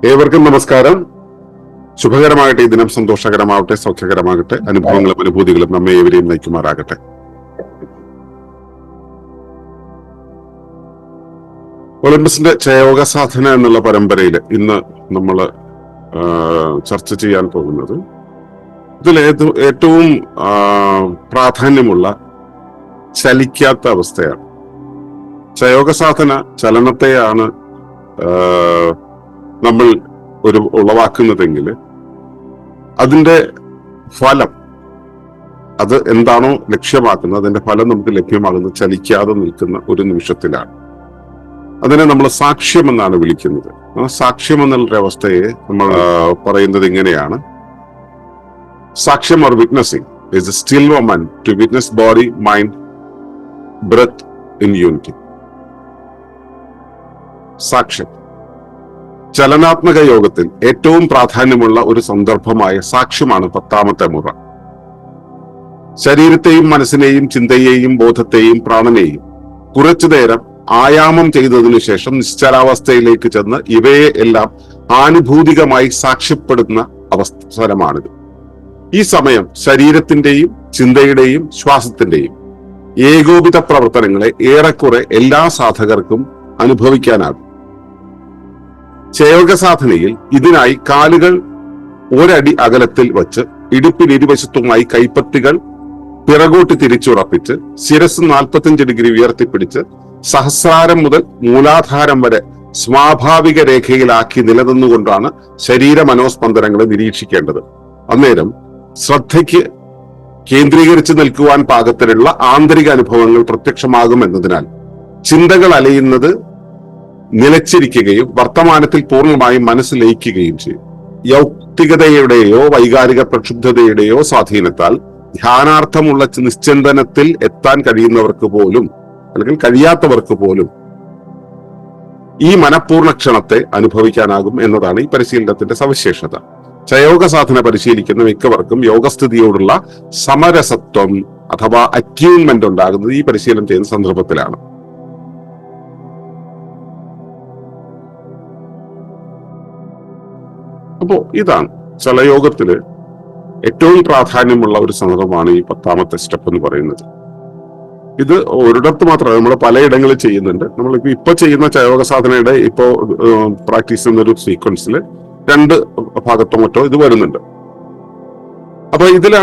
ഏവർക്കും നമസ്കാരം. ശുഭകരമാകട്ടെ, ഈ ദിനം സന്തോഷകരമാവട്ടെ, സൗഖ്യകരമാകട്ടെ, അനുഭവങ്ങളും അനുഭൂതികളും നമ്മെ ഏവരെയും നയിക്കുമാറാകട്ടെ. ഒളിമ്പസിന്റെ ക്ഷയയോഗ സാധന എന്നുള്ള പരമ്പരയിൽ ഇന്ന് നമ്മൾ ചർച്ച ചെയ്യാൻ പോകുന്നത് ഇതിൽ ഏറ്റവും പ്രാധാന്യമുള്ള ചലിക്കാത്ത അവസ്ഥയാണ്. ക്ഷയയോഗ സാധന ചലനത്തെയാണ് നമ്മൾ ഉളവാക്കുന്നതെങ്കിൽ അതിന്റെ ഫലം, അത് എന്താണോ ലക്ഷ്യമാക്കുന്നത് അതിന്റെ ഫലം നമുക്ക് ലഭ്യമാകുന്നത് ചലിക്കാതെ നിൽക്കുന്ന ഒരു നിമിഷത്തിലാണ്. അതിനെ നമ്മൾ സാക്ഷ്യം എന്നാണ് വിളിക്കുന്നത്. ആ സാക്ഷ്യം എന്നുള്ള അവസ്ഥയെ നമ്മൾ പറയുന്നത് ഇങ്ങനെയാണ്: സാക്ഷ്യം or witnessing is a still moment to witness body, mind, breath in unity. സാക്ഷ്യം ചലനാത്മക യോഗത്തിൽ ഏറ്റവും പ്രാധാന്യമുള്ള ഒരു സന്ദർഭമായ സാക്ഷ്യമാണ് 10ാമത്തെ മുറ. ശരീരത്തെയും മനസ്സിനെയും ചിന്തയെയും ബോധത്തെയും പ്രാണനെയും കുറച്ചു നേരം ആയാമം ചെയ്തതിനു ശേഷം നിശ്ചലാവസ്ഥയിലേക്ക് ചെന്ന് ഇവയെ എല്ലാം ആനുഭൂതികമായി സാക്ഷ്യപ്പെടുന്ന അവസരമാണിത്. ഈ സമയം ശരീരത്തിന്റെയും ചിന്തയുടെയും ശ്വാസത്തിന്റെയും ഏകോപിത പ്രവർത്തനങ്ങളെ ഏറെക്കുറെ എല്ലാ സാധകർക്കും അനുഭവിക്കാനാകും. ക്ഷയയോഗ സാധനയിൽ ഇതിനായി കാലുകൾ ഒരടി അകലത്തിൽ വച്ച് ഇടുപ്പിനിരുവശത്തുമായി കൈപ്പത്തികൾ പിറകോട്ട് തിരിച്ചുറപ്പിച്ച് ശിരസ് 45 ഡിഗ്രി ഉയർത്തിപ്പിടിച്ച് സഹസ്രാരം മുതൽ മൂലാധാരം വരെ സ്വാഭാവിക രേഖയിലാക്കി നിലനിന്നുകൊണ്ടാണ് ശരീര മനോസ്പന്ദനങ്ങളെ നിരീക്ഷിക്കേണ്ടത്. അന്നേരം ശ്രദ്ധയ്ക്ക് കേന്ദ്രീകരിച്ച് നിൽക്കുവാൻ പാകത്തിലുള്ള ആന്തരിക അനുഭവങ്ങൾ പ്രത്യക്ഷമാകും എന്നതിനാൽ ചിന്തകൾ അലയുന്നത് നിലച്ചിരിക്കുകയും വർത്തമാനത്തിൽ പൂർണ്ണമായും മനസ്സ് ലയിക്കുകയും ചെയ്യും. യൗക്തികതയുടെയോ വൈകാരിക പ്രക്ഷുബ്ധതയുടെയോ സ്വാധീനത്താൽ ധ്യാനാർത്ഥമുള്ള നിശ്ചിന്തനത്തിൽ എത്താൻ കഴിയുന്നവർക്ക് പോലും അല്ലെങ്കിൽ കഴിയാത്തവർക്ക് പോലും ഈ മനഃപൂർണ്ണ ക്ഷണത്തെ അനുഭവിക്കാനാകും എന്നതാണ് ഈ പരിശീലനത്തിന്റെ സവിശേഷത. ക്ഷയയോഗ സാധന പരിശീലിക്കുന്ന മിക്കവർക്കും യോഗസ്ഥിതിയോടുള്ള സമരസത്വം അഥവാ അറ്റ്യൂൺമെന്റ് ഉണ്ടാകുന്നത് ഈ പരിശീലനം ചെയ്യുന്ന സന്ദർഭത്തിലാണ്. അപ്പോ ഇതാണ് ചലയോഗത്തില് ഏറ്റവും പ്രാധാന്യമുള്ള ഒരു സന്ദർഭമാണ് ഈ 10ാമത്തെ സ്റ്റെപ്പ് എന്ന് പറയുന്നത്. ഇത് ഒരിടത്ത് മാത്രമല്ല, നമ്മൾ പലയിടങ്ങളിൽ ചെയ്യുന്നുണ്ട്. നമ്മളിപ്പോ ചെയ്യുന്ന ക്ഷയയോഗ സാധനയുടെ ഇപ്പോ പ്രാക്ടീസ് ചെയ്യുന്ന ഒരു സീക്വൻസിൽ 2 ഭാഗത്തോ മറ്റോ ഇത് വരുന്നുണ്ട്. അപ്പൊ ഇതിൽ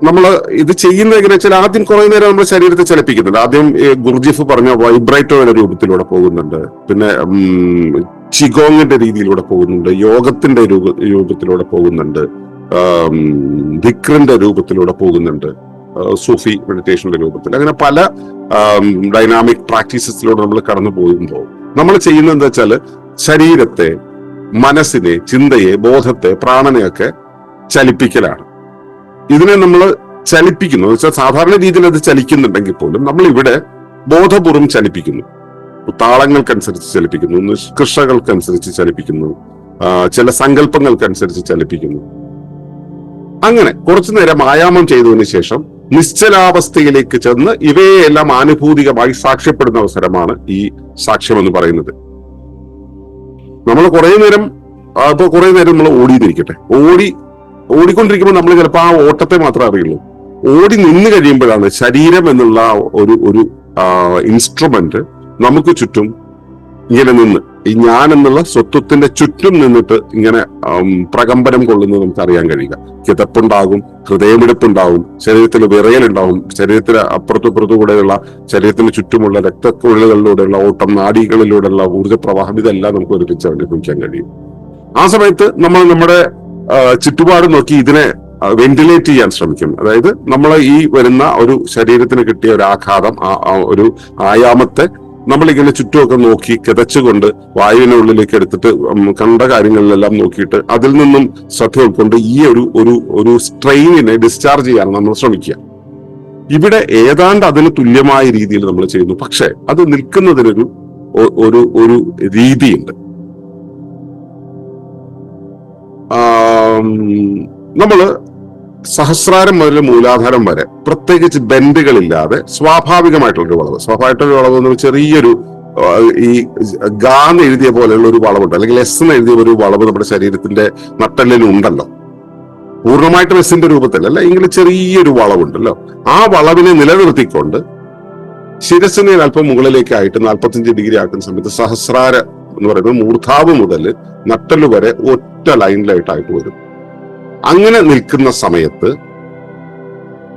നമ്മൾ ഇത് ചെയ്യുന്നത് എങ്ങനെ വെച്ചാൽ ആദ്യം കുറെ നേരം നമ്മൾ ശരീരത്തെ ചലിപ്പിക്കുന്നുണ്ട്. ആദ്യം ഗുർജിഫ് പറഞ്ഞ വൈബ്രേറ്റോയുടെ രൂപത്തിലൂടെ പോകുന്നുണ്ട്, പിന്നെ ചിഗോങ്ങിന്റെ രീതിയിലൂടെ പോകുന്നുണ്ട്, യോഗത്തിന്റെ രൂപത്തിലൂടെ പോകുന്നുണ്ട്, ധിക്റിന്റെ രൂപത്തിലൂടെ പോകുന്നുണ്ട്, സൂഫി മെഡിറ്റേഷന്റെ രൂപത്തിൽ, അങ്ങനെ പല ഡൈനാമിക് പ്രാക്ടീസസിലൂടെ നമ്മൾ കടന്നു പോകുമ്പോൾ നമ്മൾ ചെയ്യുന്നത് എന്താ വെച്ചാൽ ശരീരത്തെ, മനസ്സിനെ, ചിന്തയെ, ബോധത്തെ, പ്രാണനെയൊക്കെ ചലിപ്പിക്കലാണ്. ഇതിനെ നമ്മൾ ചലിപ്പിക്കുന്നു എന്ന് വെച്ചാൽ സാധാരണ രീതിയിൽ അത് ചലിക്കുന്നുണ്ടെങ്കിൽ പോലും നമ്മൾ ഇവിടെ ബോധപൂർവം ചലിപ്പിക്കുന്നു. താളങ്ങൾക്കനുസരിച്ച് ചലിപ്പിക്കുന്നു, നിഷ്കർഷകൾക്കനുസരിച്ച് ചലിപ്പിക്കുന്നു, ചില സങ്കല്പങ്ങൾക്കനുസരിച്ച് ചലിപ്പിക്കുന്നു. അങ്ങനെ കുറച്ചു നേരം ആയാമം ചെയ്തതിനു ശേഷം നിശ്ചലാവസ്ഥയിലേക്ക് ചെന്ന് ഇവയെല്ലാം ആനുഭൂതികമായി സാക്ഷ്യപ്പെടുന്ന അവസരമാണ് ഈ സാക്ഷ്യം എന്ന് പറയുന്നത്. നമ്മൾ കുറെ നേരം നമ്മൾ ഓടിയിരിക്കട്ടെ, ഓടിക്കൊണ്ടിരിക്കുമ്പോൾ നമ്മൾ ചിലപ്പോൾ ആ ഓട്ടത്തെ മാത്രമേ അറിയുള്ളൂ. ഓടി നിന്ന് കഴിയുമ്പോഴാണ് ശരീരം എന്നുള്ള ഒരു ഇൻസ്ട്രുമെന്റ് നമുക്ക് ചുറ്റും ഇങ്ങനെ നിന്ന്, ഈ ഞാൻ എന്നുള്ള സ്വത്വത്തിന്റെ ചുറ്റും നിന്നിട്ട് ഇങ്ങനെ പ്രകമ്പനം കൊള്ളുന്നത് നമുക്ക് അറിയാൻ കഴിയുക. കിതപ്പുണ്ടാകും, ഹൃദയമിടിപ്പുണ്ടാവും, ശരീരത്തിൽ വിറയലുണ്ടാവും, ശരീരത്തിന് അപ്പുറത്തും കൂടെയുള്ള ശരീരത്തിന് ചുറ്റുമുള്ള രക്തക്കുഴലുകളിലൂടെയുള്ള ഓട്ടം, നാഡികളിലൂടെയുള്ള ഊർജ്ജപ്രവാഹം, ഇതെല്ലാം നമുക്ക് ഒരുമിച്ച് അനുഭവിക്കാൻ കഴിയും. ആ സമയത്ത് നമ്മൾ നമ്മുടെ ചുറ്റുപാട് നോക്കി ഇതിനെ വെന്റിലേറ്റ് ചെയ്യാൻ ശ്രമിക്കും. അതായത് നമ്മൾ ഈ വരുന്ന ഒരു ശരീരത്തിന് കിട്ടിയ ഒരു ആഘാതം, ഒരു ആയാമത്തെ നമ്മളിങ്ങനെ ചുറ്റുമൊക്കെ നോക്കി കിതച്ചുകൊണ്ട് വായുവിനെ ഉള്ളിലേക്ക് എടുത്തിട്ട് കണ്ട കാര്യങ്ങളിലെല്ലാം നോക്കിയിട്ട് അതിൽ നിന്നും ശ്രദ്ധ ഉൾക്കൊണ്ട് ഈ ഒരു സ്ട്രെയിനിനെ ഡിസ്ചാർജ് ചെയ്യാൻ നമ്മൾ ശ്രമിക്കുക. ഇവിടെ ഏതാണ്ട് അതിന് തുല്യമായ രീതിയിൽ നമ്മൾ ചെയ്യുന്നു. പക്ഷെ അത് നിൽക്കുന്നതിനൊരു ഒരു രീതിയുണ്ട്. നമ്മള് സഹസ്രാരം മുതൽ മൂലാധാരം വരെ പ്രത്യേകിച്ച് ബെൻഡുകളില്ലാതെ സ്വാഭാവികമായിട്ടുള്ളൊരു വളവ് എന്ന് ചെറിയൊരു ഈ ഗാ എന്ന് എഴുതിയ പോലെയുള്ള ഒരു വളവുണ്ട്, അല്ലെങ്കിൽ എസ് എന്ന് എഴുതിയ ഒരു വളവ് നമ്മുടെ ശരീരത്തിന്റെ നട്ടെല്ലിന് ഉണ്ടല്ലോ. പൂർണ്ണമായിട്ടും എസിന്റെ രൂപത്തിൽ അല്ല, എങ്കിലും ചെറിയൊരു വളവുണ്ടല്ലോ. ആ വളവിനെ നിലനിർത്തിക്കൊണ്ട് ശിരസിനെ അല്പം മുകളിലേക്കായിട്ട് 45 ഡിഗ്രി ആക്കുന്ന സമയത്ത് സഹസ്രാര എന്ന് പറയുന്നത് മൂർധാവ് മുതൽ നട്ടല് വരെ ഒറ്റ ലൈനിലായിട്ടായിട്ട് വരും. അങ്ങനെ നിൽക്കുന്ന സമയത്ത്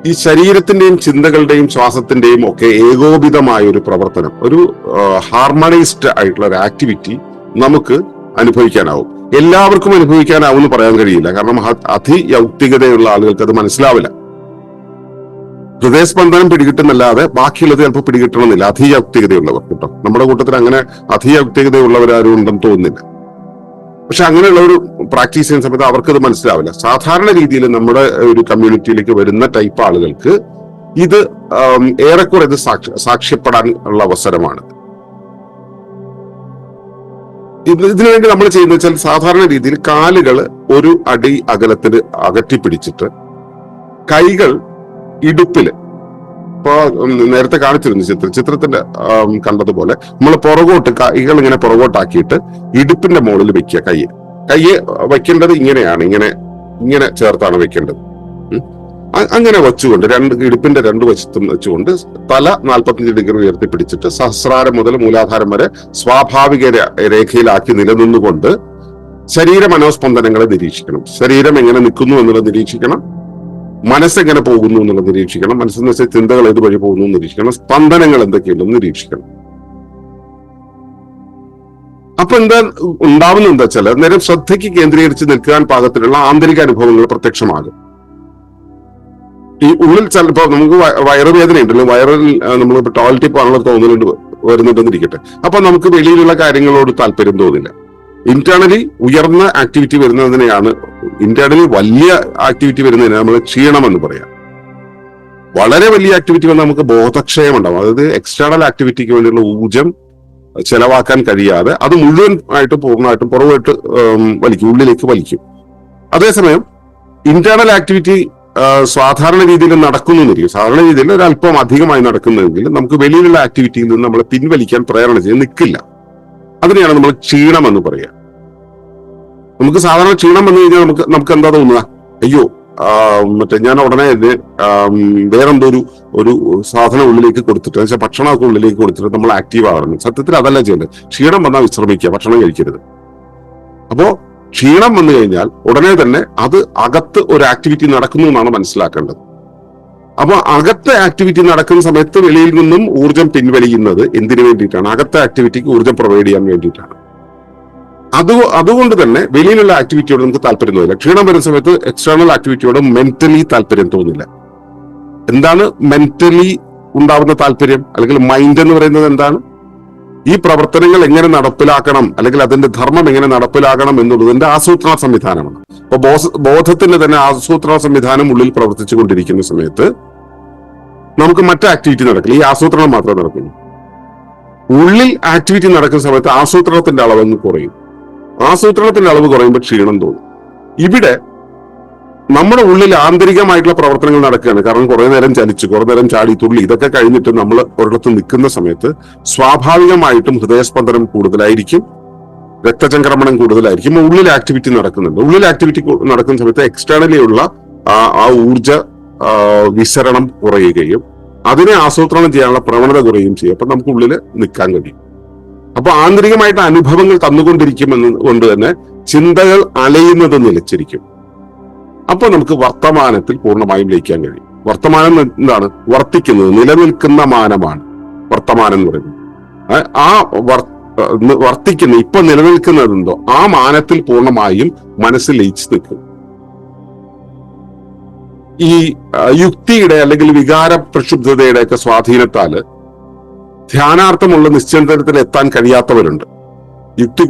ഈ ശരീരത്തിന്റെയും ചിന്തകളുടെയും ശ്വാസത്തിന്റെയും ഒക്കെ ഏകോപിതമായ ഒരു പ്രവർത്തനം, ഒരു ഹാർമണൈസ്ഡ് ആയിട്ടുള്ള ഒരു ആക്ടിവിറ്റി നമുക്ക് അനുഭവിക്കാനാവും. എല്ലാവർക്കും അനുഭവിക്കാനാവും എന്ന് പറയാൻ കഴിയില്ല, കാരണം അതിയൗക്തികതയുള്ള ആളുകൾക്ക് അത് മനസ്സിലാവില്ല. ഹൃദയസ്പന്ദനം പിടികിട്ടുന്നല്ലാതെ ബാക്കിയുള്ളത് ചിലപ്പോൾ പിടികിട്ടണമെന്നില്ല അതിയൗക്തികതയുള്ളവർ കേട്ടോ. നമ്മുടെ കൂട്ടത്തിൽ അങ്ങനെ അതിയൗക്തികതയുള്ളവരാരും ഉണ്ടെന്ന് തോന്നുന്നില്ല. പക്ഷെ അങ്ങനെയുള്ള ഒരു പ്രാക്ടീസ് ചെയ്യുന്ന സമയത്ത് അവർക്കത് മനസ്സിലാവില്ല. സാധാരണ രീതിയിൽ നമ്മുടെ ഒരു കമ്മ്യൂണിറ്റിയിലേക്ക് വരുന്ന ടൈപ്പ് ആളുകൾക്ക് ഇത് ഏറെക്കുറെ ഇത് സാക്ഷ്യപ്പെടാൻ ഉള്ള അവസരമാണ്. ഇതിനുവേണ്ടി നമ്മൾ ചെയ്യുന്നത് വെച്ചാൽ സാധാരണ രീതിയിൽ കാലുകൾ ഒരു അടി അകലത്തിൽ അകറ്റിപ്പിടിച്ചിട്ട് കൈകൾ ഇടുപ്പില്, ഇപ്പൊ നേരത്തെ കാണിച്ചിരുന്നു ചിത്രത്തിന്റെ കണ്ടതുപോലെ നമ്മൾ പുറകോട്ട് കൈകൾ ഇങ്ങനെ പുറകോട്ടാക്കിയിട്ട് ഇടുപ്പിന്റെ മുകളിൽ വെക്കുക. കൈ വെക്കേണ്ടത് ഇങ്ങനെയാണ്, ഇങ്ങനെ ചേർത്താണ് വെക്കേണ്ടത്. അങ്ങനെ വെച്ചുകൊണ്ട് ഇടുപ്പിന്റെ രണ്ട് വശത്തും വെച്ചുകൊണ്ട് തല 45 ഡിഗ്രി ഉയർത്തി പിടിച്ചിട്ട് സഹസ്രാരം മുതൽ മൂലാധാരം വരെ സ്വാഭാവിക രേഖയിലാക്കി നിലനിന്നുകൊണ്ട് ശരീര മനോസ്പന്ദനങ്ങളെ നിരീക്ഷിക്കണം. ശരീരം എങ്ങനെ നിൽക്കുന്നു എന്നുള്ളത് നിരീക്ഷിക്കണം, മനസ്സെങ്ങനെ പോകുന്നു എന്നുള്ളത് നിരീക്ഷിക്കണം, മനസ്സെന്ന് വെച്ചാൽ ചിന്തകൾ ഏത് വഴി പോകുന്നു നിരീക്ഷിക്കണം, സ്പന്ദനങ്ങൾ എന്തൊക്കെയുണ്ടെന്ന് നിരീക്ഷിക്കണം. അപ്പൊ എന്താ ഉണ്ടാവുന്നത് എന്താ വെച്ചാൽ നേരം ശ്രദ്ധയ്ക്ക് കേന്ദ്രീകരിച്ച് നിൽക്കാൻ പാകത്തിലുള്ള ആന്തരിക അനുഭവങ്ങൾ പ്രത്യക്ഷമാകും. ഈ ഉള്ളിൽ ചിലപ്പോ നമുക്ക് വയറുവേദന ഉണ്ടല്ലോ, വയറിൽ നമ്മൾ ടോയ്ലറ്റിൽ പോകാനുള്ള തോന്നലുണ്ട് വരുന്നുണ്ടെന്നിരിക്കട്ടെ, അപ്പൊ നമുക്ക് വെളിയിലുള്ള കാര്യങ്ങളോട് താല്പര്യം തോന്നില്ല. ഇന്റേണലി ഉയർന്ന ആക്ടിവിറ്റി വരുന്നതിനെയാണ്, ഇന്റേണലി വലിയ ആക്ടിവിറ്റി വരുന്നതിനെ നമ്മൾ ക്ഷീണം എന്ന് പറയാം. വളരെ വലിയ ആക്ടിവിറ്റി വന്നാൽ നമുക്ക് ബോധക്ഷയം ഉണ്ടാവും. അതായത് എക്സ്റ്റേണൽ ആക്ടിവിറ്റിക്ക് വേണ്ടിയുള്ള ഊർജം ചെലവാക്കാൻ കഴിയാതെ അത് മുഴുവൻ ആയിട്ടും പൂർണ്ണമായിട്ടും പുറകോട്ട് വലിക്കും, ഉള്ളിലേക്ക് വലിക്കും. അതേസമയം ഇന്റേണൽ ആക്ടിവിറ്റി സാധാരണ രീതിയിൽ നടക്കുന്നിരിക്കും. സാധാരണ രീതിയിൽ ഒരല്പം അധികമായി നടക്കുന്നെങ്കിൽ നമുക്ക് വെളിയിലുള്ള ആക്ടിവിറ്റിയിൽ നിന്ന് നമ്മളെ പിൻവലിക്കാൻ പ്രേരണ ചെയ്ത് നിൽക്കില്ല. അതിനെയാണ് നമ്മൾ ക്ഷീണം എന്ന് പറയുക. നമുക്ക് സാധാരണ ക്ഷീണം വന്നു കഴിഞ്ഞാൽ നമുക്ക് എന്താ തോന്നുക, അയ്യോ ഞാൻ ഉടനെ വേറെന്തോ ഒരു സാധനം ഉള്ളിലേക്ക് കൊടുത്തിട്ട്, എന്നുവെച്ചാൽ ഭക്ഷണമൊക്കെ ഉള്ളിലേക്ക് കൊടുത്തിട്ട് നമ്മൾ ആക്റ്റീവ് ആകണം. സത്യത്തിൽ അതല്ല ചെയ്യേണ്ടത്. ക്ഷീണം വന്നാൽ വിശ്രമിക്കുക, ഭക്ഷണം കഴിക്കരുത്. അപ്പോ ക്ഷീണം വന്നു കഴിഞ്ഞാൽ ഉടനെ തന്നെ അത് അകത്ത് ഒരു ആക്ടിവിറ്റി നടക്കുന്നു എന്നാണ് മനസ്സിലാക്കേണ്ടത്. അപ്പൊ അകത്തെ ആക്ടിവിറ്റി നടക്കുന്ന സമയത്ത് വെളിയിൽ നിന്നും ഊർജം പിൻവലിക്കുന്നത് എന്തിനു വേണ്ടിയിട്ടാണ്? അകത്തെ ആക്ടിവിറ്റിക്ക് ഊർജം പ്രൊവൈഡ് ചെയ്യാൻ വേണ്ടിയിട്ടാണ്. അതുകൊണ്ട് തന്നെ വെളിയിലുള്ള ആക്ടിവിറ്റിയോട് നമുക്ക് താല്പര്യം തോന്നില്ല. ക്ഷീണം വരുന്ന സമയത്ത് എക്സ്റ്റേണൽ ആക്ടിവിറ്റിയോട് മെന്റലി താല്പര്യം തോന്നില്ല. എന്താണ് മെന്റലി ഉണ്ടാവുന്ന താല്പര്യം, അല്ലെങ്കിൽ മൈൻഡ് എന്ന് പറയുന്നത് എന്താണ്? ഈ പ്രവർത്തനങ്ങൾ എങ്ങനെ നടപ്പിലാക്കണം, അല്ലെങ്കിൽ അതിന്റെ ധർമ്മം എങ്ങനെ നടപ്പിലാക്കണം എന്നുള്ളതിന്റെ ആസൂത്രണ സംവിധാനമാണ്. അപ്പൊ ബോധത്തിന്റെ തന്നെ ആസൂത്രണ സംവിധാനം ഉള്ളിൽ പ്രവർത്തിച്ചു കൊണ്ടിരിക്കുന്ന സമയത്ത് നമുക്ക് മറ്റു ആക്ടിവിറ്റി നടക്കില്ല, ഈ ആസൂത്രണം മാത്രമേ നടക്കുള്ളൂ. ഉള്ളിൽ ആക്ടിവിറ്റി നടക്കുന്ന സമയത്ത് ആസൂത്രണത്തിന്റെ അളവങ്ങ് കുറയും. ആസൂത്രണത്തിന്റെ അളവ് കുറയുമ്പോൾ ക്ഷീണം തോന്നും. ഇവിടെ നമ്മുടെ ഉള്ളിൽ ആന്തരികമായിട്ടുള്ള പ്രവർത്തനങ്ങൾ നടക്കുകയാണ്. കാരണം കുറെ നേരം ചലിച്ചു, കുറെ നേരം ചാടി തുള്ളി, ഇതൊക്കെ കഴിഞ്ഞിട്ട് നമ്മൾ ഒരിടത്ത് നിൽക്കുന്ന സമയത്ത് സ്വാഭാവികമായിട്ടും ഹൃദയസ്പന്ദനം കൂടുതലായിരിക്കും, രക്തചംക്രമണം കൂടുതലായിരിക്കും, ഉള്ളിൽ ആക്ടിവിറ്റി നടക്കുന്നുണ്ട്. ഉള്ളിൽ ആക്ടിവിറ്റി നടക്കുന്ന സമയത്ത് എക്സ്റ്റേണലി ഉള്ള ആ ഊർജ വിസരണം കുറയുകയും അതിനെ ആസൂത്രണം ചെയ്യാനുള്ള പ്രവണത കുറയുകയും ചെയ്യും. അപ്പൊ നമുക്ക് ഉള്ളിൽ നിൽക്കാൻ കഴിയും. അപ്പൊ ആന്തരികമായിട്ട് അനുഭവങ്ങൾ തന്നുകൊണ്ടിരിക്കുമെന്ന് കൊണ്ട് തന്നെ ചിന്തകൾ അലയുന്നത് നിലച്ചിരിക്കും. അപ്പൊ നമുക്ക് വർത്തമാനത്തിൽ പൂർണ്ണമായും ലയിക്കാൻ കഴിയും. വർത്തമാനം എന്താണ്? വർത്തിക്കുന്നത്, നിലനിൽക്കുന്ന മാനമാണ് വർത്തമാനം എന്ന് പറയുന്നത്. ആ വർത്തിക്കുന്ന ഇപ്പൊ നിലനിൽക്കുന്നതെന്തോ ആ മാനത്തിൽ പൂർണ്ണമായും മനസ്സിൽ ലയിച്ചു നിൽക്കും. ഈ യുക്തിയുടെ അല്ലെങ്കിൽ വികാര പ്രക്ഷുബ്ധതയുടെ ഒക്കെ സ്വാധീനത്താല് ധ്യാനാർത്ഥമുള്ള നിശ്ചലത്തിൽ എത്താൻ കഴിയാത്തവരുണ്ട്. യുക്തി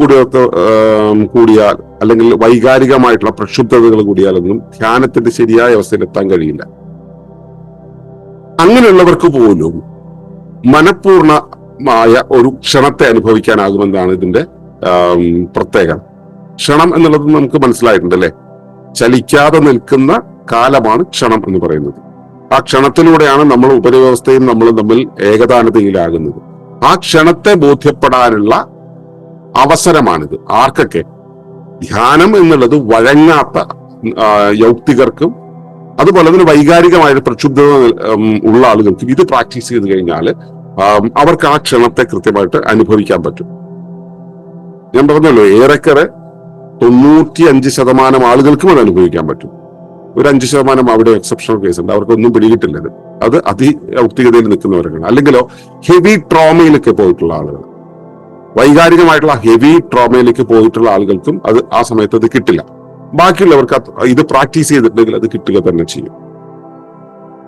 കൂടിയാൽ അല്ലെങ്കിൽ വൈകാരികമായിട്ടുള്ള പ്രക്ഷുബ്ധതകൾ കൂടിയാലൊന്നും ധ്യാനത്തിന്റെ ശരിയായ അവസ്ഥയിൽ എത്താൻ കഴിയില്ല. അങ്ങനെയുള്ളവർക്ക് പോലും മനഃപൂർണമായ ഒരു ക്ഷണത്തെ അനുഭവിക്കാനാകുമെന്നാണ് ഇതിന്റെ പ്രത്യേകത. ക്ഷണം എന്നുള്ളത് നമുക്ക് മനസ്സിലായിട്ടുണ്ട് അല്ലെ? ചലിക്കാതെ നിൽക്കുന്ന കാലമാണ് ക്ഷണം എന്ന് പറയുന്നത്. ആ ക്ഷണത്തിലൂടെയാണ് നമ്മൾ ഉപരിവ്യവസ്ഥയും നമ്മളും തമ്മിൽ ഏകതാനതയിലാകുന്നത്. ആ ക്ഷണത്തെ ബോധ്യപ്പെടാനുള്ള അവസരമാണിത്. ആർക്കൊക്കെ? ധ്യാനം എന്നുള്ളത് വഴങ്ങാത്ത യൗക്തികർക്കും അതുപോലെ തന്നെ വൈകാരികമായ പ്രക്ഷുബ്ധത ഉള്ള ആളുകൾക്കും ഇത് പ്രാക്ടീസ് ചെയ്ത് കഴിഞ്ഞാൽ അവർക്ക് ആ ക്ഷണത്തെ കൃത്യമായിട്ട് അനുഭവിക്കാൻ പറ്റും. ഞാൻ പറഞ്ഞല്ലോ, ഏറെക്കുറെ 95% ആളുകൾക്കും അത് അനുഭവിക്കാൻ പറ്റും. ഒരു 5% അവിടെ എക്സെപ്ഷണൽ കേസ് ഉണ്ട്, അവർക്കൊന്നും പിടികിട്ടില്ലത്. അത് അതിയൗക്തികതയിൽ നിൽക്കുന്നവരാണ്. അല്ലെങ്കിലോ ഹെവി ട്രോമയിലൊക്കെ പോയിട്ടുള്ള ആളുകൾ, വൈകാരികമായിട്ടുള്ള ഹെവി ട്രോമയിലേക്ക് പോയിട്ടുള്ള ആളുകൾക്കും അത് ആ സമയത്ത് അത് കിട്ടില്ല. ബാക്കിയുള്ളവർക്ക് ഇത് പ്രാക്ടീസ് ചെയ്തിട്ടുണ്ടെങ്കിൽ അത് കിട്ടുക തന്നെ ചെയ്യും.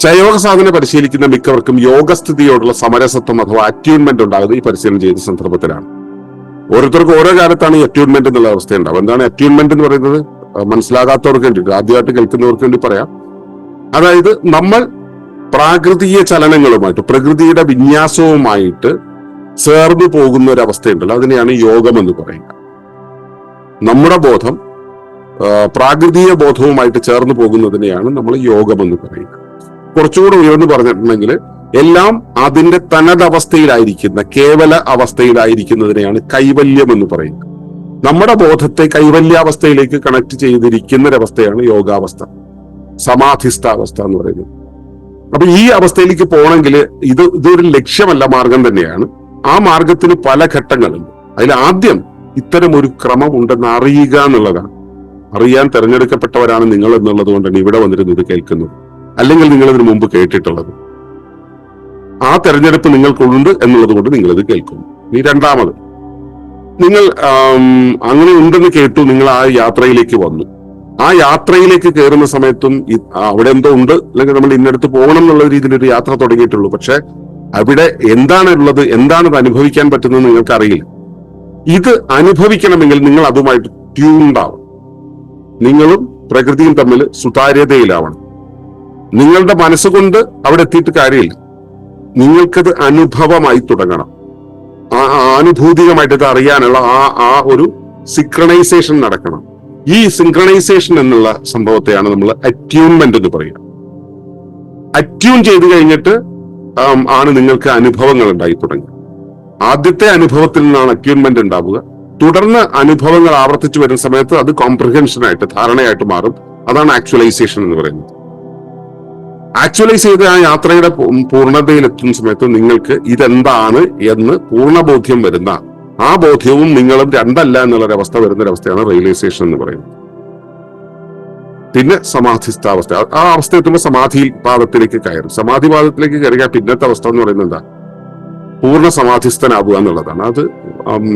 ചയോഗ സാധന പരിശീലിക്കുന്ന മിക്കവർക്കും യോഗസ്ഥിതിയോടുള്ള സമരസത്വം അഥവാ അറ്റ്യൂൺമെന്റ് ഉണ്ടാകുന്നത് ഈ പരിശീലനം ചെയ്ത സന്ദർഭത്തിലാണ്. ഓരോരുത്തർക്കും ഓരോ കാലത്താണ് ഈ അറ്റ്യൂൺമെന്റ് എന്നുള്ള അവസ്ഥ ഉണ്ടാവും. എന്താണ് അറ്റ്യൂൺമെന്റ് എന്ന് പറയുന്നത്? മനസ്സിലാകാത്തവർക്ക് വേണ്ടിയിട്ട്, ആദ്യമായിട്ട് കേൾക്കുന്നവർക്ക് വേണ്ടി പറയാം. അതായത് നമ്മൾ പ്രാകൃതിക ചലനങ്ങളുമായിട്ട്, പ്രകൃതിയുടെ വിന്യാസവുമായിട്ട് ചേർന്ന് പോകുന്ന ഒരു അവസ്ഥയുണ്ടല്ലോ, അതിനെയാണ് യോഗം എന്ന് പറയുക. നമ്മുടെ ബോധം പ്രാകൃതിക ബോധവുമായിട്ട് ചേർന്ന് പോകുന്നതിനെയാണ് നമ്മൾ യോഗം എന്ന് പറയുക. കുറച്ചുകൂടെ ഉയർന്നു പറഞ്ഞിട്ടുണ്ടെങ്കിൽ എല്ലാം അതിന്റെ തനതവസ്ഥയിലായിരിക്കുന്ന, കേവല അവസ്ഥയിലായിരിക്കുന്നതിനെയാണ് കൈവല്യം എന്ന് പറയുന്നത്. നമ്മുടെ ബോധത്തെ കൈവല്യാവസ്ഥയിലേക്ക് കണക്ട് ചെയ്തിരിക്കുന്ന ഒരവസ്ഥയാണ് യോഗാവസ്ഥ, സമാധിസ്ഥാവസ്ഥ എന്ന് പറയുന്നത്. അപ്പൊ ഈ അവസ്ഥയിലേക്ക് പോകണമെങ്കിൽ ഇതൊരു ലക്ഷ്യമല്ല, മാർഗം തന്നെയാണ്. ആ മാർഗത്തിന് പല ഘട്ടങ്ങളുണ്ട്. അതിൽ ആദ്യം ഇത്തരം ഒരു ക്രമം ഉണ്ടെന്ന് അറിയുക എന്നുള്ളതാണ്. അറിയാൻ തെരഞ്ഞെടുക്കപ്പെട്ടവരാണ് നിങ്ങൾ എന്നുള്ളത് കൊണ്ടാണ് ഇവിടെ വന്നിരുന്ന് ഇത് കേൾക്കുന്നത്, അല്ലെങ്കിൽ നിങ്ങൾ ഇതിനു മുമ്പ് കേട്ടിട്ടുള്ളത്. ആ തെരഞ്ഞെടുപ്പ് നിങ്ങൾക്കുണ്ട് എന്നുള്ളത് കൊണ്ട് നിങ്ങൾ ഇത് കേൾക്കുന്നു. ഇനി രണ്ടാമത്, നിങ്ങൾ അങ്ങനെ ഉണ്ടെന്ന് കേട്ടു, നിങ്ങൾ ആ യാത്രയിലേക്ക് വന്നു. ആ യാത്രയിലേക്ക് കയറുന്ന സമയത്തും അവിടെ എന്തോ ഉണ്ട്, അല്ലെങ്കിൽ നമ്മൾ ഇന്നടുത്ത് പോകണം എന്നുള്ള രീതിയിൽ ഒരു യാത്ര തുടങ്ങിയിട്ടുള്ളൂ. പക്ഷെ അവിടെ എന്താണ് ഉള്ളത്, എന്താണ് ഇത് അനുഭവിക്കാൻ പറ്റുന്നത് നിങ്ങൾക്ക് അറിയില്ല. ഇത് അനുഭവിക്കണമെങ്കിൽ നിങ്ങൾ അതുമായിട്ട് ട്യൂൺഡാവും. നിങ്ങളും പ്രകൃതിയും തമ്മിൽ സുതാര്യതയിലാവണം. നിങ്ങളുടെ മനസ്സുകൊണ്ട് അവിടെ എത്തിയിട്ട് കാര്യമില്ല. നിങ്ങൾക്കത് അനുഭവമായി തുടങ്ങണം. ആനുഭൂതികമായിട്ട് ഇത് അറിയാനുള്ള ആ ഒരു സിങ്ക്രണൈസേഷൻ നടക്കണം. ഈ സിങ്ക്രണൈസേഷൻ എന്നുള്ള സംഭവത്തെയാണ് നമ്മൾ അറ്റ്യൂൺമെന്റ് എന്ന് പറയുക. അറ്റ്യൂൺ ചെയ്ത് കഴിഞ്ഞിട്ട് ആണ് നിങ്ങൾക്ക് അനുഭവങ്ങൾ ഉണ്ടായി തുടങ്ങുക. ആദ്യത്തെ അനുഭവത്തിൽ നിന്നാണ് അറ്റ്യൂൺമെന്റ് ഉണ്ടാവുക. തുടർന്ന് അനുഭവങ്ങൾ ആവർത്തിച്ചു വരുന്ന സമയത്ത് അത് കോംപ്രിഹെൻഷനായിട്ട്, ധാരണയായിട്ട് മാറും. അതാണ് ആക്ച്വലൈസേഷൻ എന്ന് പറയുന്നത്. ആക്ച്വലൈസ് ചെയ്ത് ആ യാത്രയുടെ പൂർണ്ണതയിലെത്തുന്ന സമയത്ത് നിങ്ങൾക്ക് ഇതെന്താണ് എന്ന് പൂർണ്ണബോധ്യം വരുന്ന, ആ ബോധ്യവും നിങ്ങളും രണ്ടല്ല എന്നുള്ളൊരവസ്ഥ വരുന്നൊരവസ്ഥയാണ് റിയലൈസേഷൻ എന്ന് പറയുന്നത്. പിന്നെ സമാധിസ്ഥാവസ്ഥ. ആ അവസ്ഥ എത്തുമ്പോൾ സമാധി പാദത്തിലേക്ക് കയറും. സമാധി പാദത്തിലേക്ക് കയറിയാൽ പിന്നത്തെ അവസ്ഥ എന്ന് പറയുന്നത് എന്താ? പൂർണ്ണ സമാധിസ്ഥനാവുക എന്നുള്ളതാണ്. അത്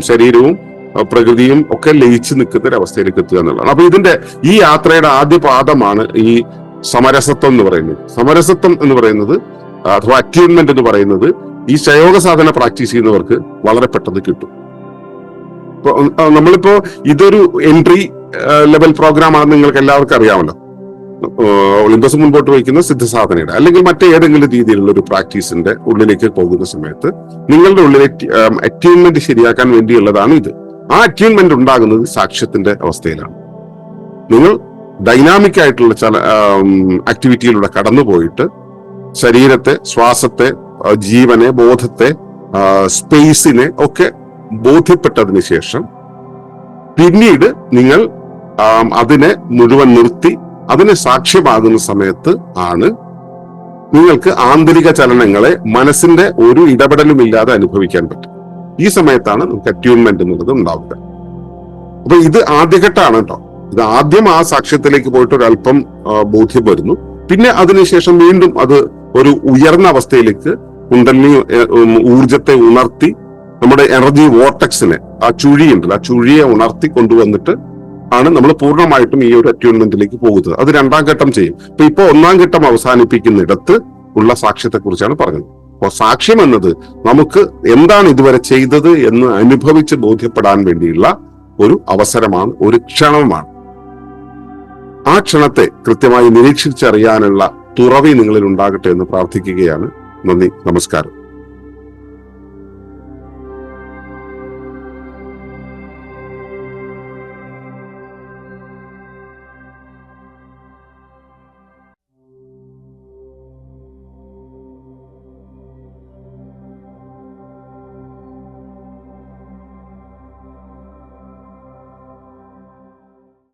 ശരീരവും പ്രകൃതിയും ഒക്കെ ലയിച്ച് നിൽക്കുന്ന ഒരു അവസ്ഥയിലേക്ക് എത്തുക എന്നുള്ളതാണ്. അപ്പൊ ഈ യാത്രയുടെ ആദ്യ പാദമാണ് ഈ സമരസത്വം എന്ന് പറയുന്നത്. സമരസത്വം എന്ന് പറയുന്നത് അഥവാ അറ്റ്യൂൺമെന്റ് എന്ന് പറയുന്നത് ഈ ചയോഗ സാധന പ്രാക്ടീസ് ചെയ്യുന്നവർക്ക് വളരെ പെട്ടെന്ന് കിട്ടും. നമ്മളിപ്പോ ഇതൊരു എൻട്രി ലെവൽ പ്രോഗ്രാം ആണെന്ന് നിങ്ങൾക്ക് എല്ലാവർക്കും അറിയാമല്ലോ. ഒളിമ്പസ് മുൻപോട്ട് വയ്ക്കുന്ന സിദ്ധസാധനയുടെ അല്ലെങ്കിൽ മറ്റേതെങ്കിലും രീതിയിലുള്ള ഒരു പ്രാക്ടീസിന്റെ ഉള്ളിലേക്ക് പോകുന്ന സമയത്ത് നിങ്ങളുടെ ഉള്ളിലെ അറ്റ്യൂൺമെന്റ് ശരിയാക്കാൻ വേണ്ടിയുള്ളതാണ് ഇത്. ആ അറ്റ്യൂൺമെന്റ് ഉണ്ടാകുന്നത് സാക്ഷ്യത്തിന്റെ അവസ്ഥയിലാണ്. നിങ്ങൾ ഡൈനാമിക് ആയിട്ടുള്ള ചില ആക്ടിവിറ്റിയിലൂടെ കടന്നുപോയിട്ട് ശരീരത്തെ, ശ്വാസത്തെ, ജീവനെ, ബോധത്തെ, സ്പേസിനെ ഒക്കെ ബോധ്യപ്പെട്ടതിന് ശേഷം പിന്നീട് നിങ്ങൾ അതിനെ മുഴുവൻ നിർത്തി അതിന് സാക്ഷ്യമാകുന്ന സമയത്ത് ആണ് നിങ്ങൾക്ക് ആന്തരിക ചലനങ്ങളെ മനസ്സിന്റെ ഒരു ഇടപെടലും ഇല്ലാതെ അനുഭവിക്കാൻ പറ്റും. ഈ സമയത്താണ് നമുക്ക് അറ്റ്യൂൺമെന്റ് എന്നുള്ളത് ഉണ്ടാവുക. അപ്പൊ ഇത് ആദ്യഘട്ടമാണ് കേട്ടോ. ഇത് ആദ്യം ആ സാക്ഷ്യത്തിലേക്ക് പോയിട്ട് ഒരല്പം ബോധ്യം വരുന്നു. പിന്നെ അതിനുശേഷം വീണ്ടും അത് ഒരു ഉയർന്ന അവസ്ഥയിലേക്ക് കുണ്ടലിനി ഊർജത്തെ ഉണർത്തി നമ്മുടെ എനർജി വോർട്ടക്സിനെ, ആ ചുഴിയുണ്ടല്ലോ, ആ ചുഴിയെ ഉണർത്തി കൊണ്ടുവന്നിട്ട് ആണ് നമ്മൾ പൂർണ്ണമായിട്ടും ഈ ഒരു അറ്റ്യൂൺമെന്റിലേക്ക് പോകുന്നത്. അത് രണ്ടാം ഘട്ടം ചെയ്യും. ഇപ്പൊ ഒന്നാം ഘട്ടം അവസാനിപ്പിക്കുന്നിടത്ത് ഉള്ള സാക്ഷ്യത്തെ കുറിച്ചാണ് പറഞ്ഞത്. അപ്പോൾ സാക്ഷ്യം എന്നത് നമുക്ക് എന്താണ് ഇതുവരെ ചെയ്തത് എന്ന് അനുഭവിച്ച് ബോധ്യപ്പെടാൻ വേണ്ടിയുള്ള ഒരു അവസരമാണ്, ഒരു ക്ഷണമാണ്. ആ ക്ഷണത്തെ കൃത്യമായി നിരീക്ഷിച്ചറിയാനുള്ള തുറവി നിങ്ങളിൽ ഉണ്ടാകട്ടെ എന്ന് പ്രാർത്ഥിക്കുകയാണ്. നന്ദി, നമസ്കാരം.